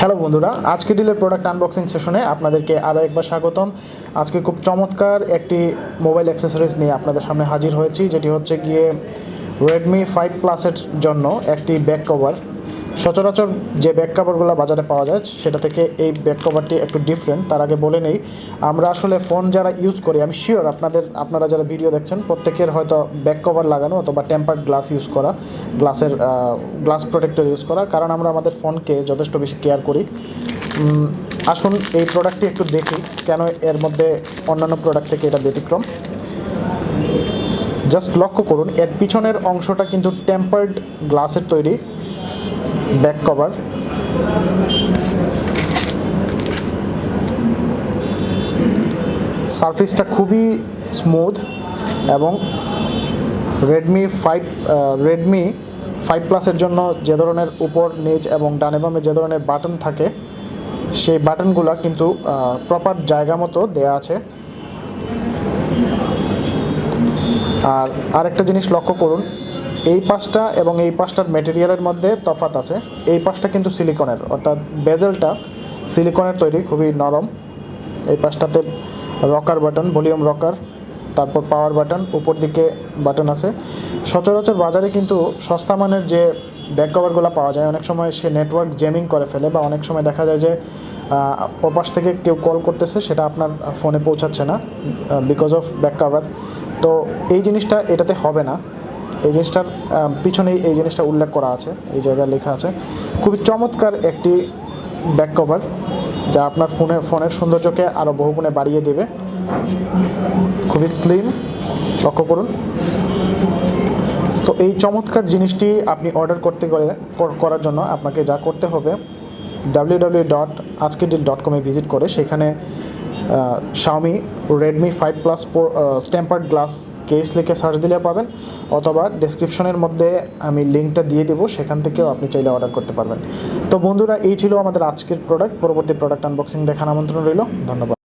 Hello বন্ধুরা, আজকে ডিলের product unboxing সেশনে আপনাদেরকে আরও একবার স্বাগতম। আজকে খুব চমৎকার একটি মোবাইল অ্যাক্সেসরিজ নিয়ে আপনাদের সামনে হাজির হয়েছি, যেটি হচ্ছে গিয়ে রেডমি 5 প্লাসের জন্য একটি ব্যাক কভার। সচরাচর যে ব্যাক কভারগুলো বাজারে পাওয়া যায় সেটা থেকে এই ব্যাক কভারটি একটু ডিফারেন্ট। তার আগে বলে নেই, আমরা আসলে ফোন যারা ইউজ করি, আমি শিওর আপনারা যারা ভিডিও দেখছেন প্রত্যেকের হয়তো ব্যাক কভার লাগানো অথবা টেম্পার্ড গ্লাস ইউজ করা, গ্লাস প্রোটেক্টর ইউজ করা, কারণ আমরা আমাদের ফোনকে যথেষ্ট বেশি কেয়ার করি। আসুন এই প্রোডাক্টটি একটু দেখি কেন এর মধ্যে অন্যান্য প্রোডাক্ট থেকে এটা ব্যতিক্রম। জাস্ট লক্ষ্য করুন, এর পিছনের অংশটা কিন্তু টেম্পার্ড গ্লাসের তৈরি ব্যাক কভার। সারফেসটা খুবই স্মুথ এবং রেডমি 5 প্লাসের জন্য যে ধরনের উপর নিচ এবং ডানে বামে যে ধরনের বাটন থাকে, সেই বাটনগুলো কিন্তু প্রপার জায়গা মতো দেয়া আছে। আর আরেকটা জিনিস লক্ষ্য করুন, এই পাশটা এবং এই পাশটার ম্যাটেরিয়ালের মধ্যে তফাৎ আছে। এই পাশটা কিন্তু সিলিকনের, অর্থাৎ বেজেলটা সিলিকনের তৈরি, খুবই নরম। এই পাশটাতে রকার বাটন, ভলিউম রকার, তারপর পাওয়ার বাটন, উপর দিকে বাটন আছে। সচরাচর বাজারে কিন্তু সস্তা মানের যে ব্যাক কভারগুলো পাওয়া যায়, অনেক সময় সে নেটওয়ার্ক জ্যামিং করে ফেলে, বা অনেক সময় দেখা যায় যে ওপাশ থেকে কেউ কল করতেছে, সেটা আপনার ফোনে পৌঁছাচ্ছে না বিকজ অফ ব্যাক কভার। তো এই জিনিসটা এটাতে হবে না। এই জিনিসটার পিছনেই এই জিনিসটা উল্লেখ করা আছে, এই জায়গায় লেখা আছে। খুবই চমৎকার একটি ব্যাক কভার, যা আপনার ফোনের সৌন্দর্যকে আরও বহুগুণে বাড়িয়ে দেবে। খুবই স্লিম, লক্ষ্য করুন। তো এই চমৎকার জিনিসটি আপনি অর্ডার করার জন্য আপনাকে যা করতে হবে, www.ajkeddeal.com ভিজিট করে সেখানে Xiaomi Redmi 5 Plus tempered glass case লিখে সার্চ দিলে পাবেন, অথবা ডেসক্রিপশনের মধ্যে আমি লিঙ্কটা দিয়ে দেবো, সেখান থেকেও আপনি চাইলে অর্ডার করতে পারবেন। তো বন্ধুরা, এই ছিল আমাদের আজকের প্রোডাক্ট। পরবর্তী প্রোডাক্ট আনবক্সিং দেখার আমন্ত্রণ রইল। ধন্যবাদ।